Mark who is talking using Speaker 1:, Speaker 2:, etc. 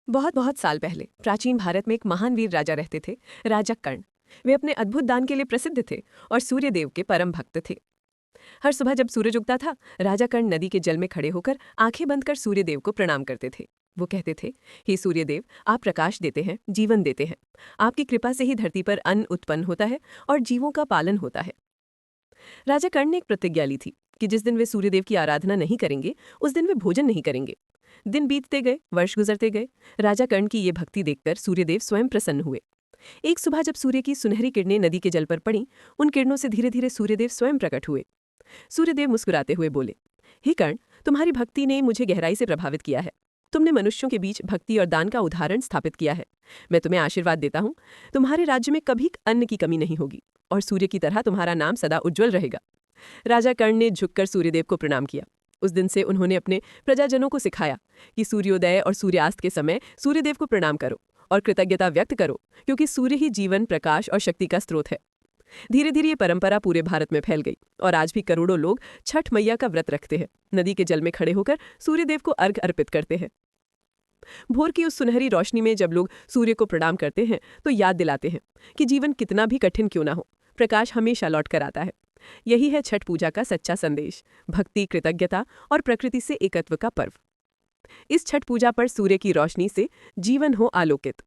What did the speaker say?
Speaker 1: बहुत बहुत साल पहले प्राचीन भारत में एक महान वीर राजा रहते थे, राजा कर्ण। वे अपने अद्भुत दान के लिए प्रसिद्ध थे और सूर्य देव के परम भक्त थे। हर सुबह जब सूरज उगता था, राजा कर्ण नदी के जल में खड़े होकर आंखें बंद कर सूर्य देव को प्रणाम करते थे। वो कहते थे, हे सूर्य देव, आप प्रकाश देते हैं, जीवन देते हैं। आपकी कृपा से ही धरती पर अन्न उत्पन्न होता है और जीवों का पालन होता है। राजा कर्ण ने एक प्रतिज्ञा ली थी कि जिस दिन वे सूर्यदेव की आराधना नहीं करेंगे, उस दिन वे भोजन नहीं करेंगे। दिन बीतते गए, वर्ष गुजरते गए। राजा कर्ण की ये भक्ति देखकर सूर्यदेव स्वयं प्रसन्न हुए। एक सुबह जब सूर्य की सुनहरी किरणें नदी के जल पर पड़ीं, उन किरणों से धीरे धीरे सूर्यदेव स्वयं प्रकट हुए। सूर्यदेव मुस्कुराते हुए बोले, हे कर्ण, तुम्हारी भक्ति ने मुझे गहराई से प्रभावित किया है। तुमने मनुष्यों के बीच भक्ति और दान का उदाहरण स्थापित किया है। मैं तुम्हें आशीर्वाद देता हूँ, तुम्हारे राज्य में कभी अन्न की कमी नहीं होगी और सूर्य की तरह तुम्हारा नाम सदा उज्जवल रहेगा। राजा कर्ण ने झुककर सूर्यदेव को प्रणाम किया। उस दिन से उन्होंने अपने प्रजाजनों को सिखाया कि सूर्योदय और सूर्यास्त के समय सूर्यदेव को प्रणाम करो और कृतज्ञता व्यक्त करो, क्योंकि सूर्य ही जीवन, प्रकाश और शक्ति का स्रोत है। धीरे धीरे ये परंपरा पूरे भारत में फैल गई और आज भी करोड़ों लोग छठ मैया का व्रत रखते हैं। नदी के जल में खड़े होकर सूर्यदेव को अर्घ्य अर्पित करते हैं। भोर की उस सुनहरी रोशनी में जब लोग सूर्य को प्रणाम करते हैं तो याद दिलाते हैं कि जीवन कितना भी कठिन क्यों ना हो, प्रकाश हमेशा लौट कर आता है। यही है छठ पूजा का सच्चा संदेश, भक्ति, कृतज्ञता और प्रकृति से एकत्व का पर्व। इस छठ पूजा पर सूर्य की रोशनी से जीवन हो आलोकित,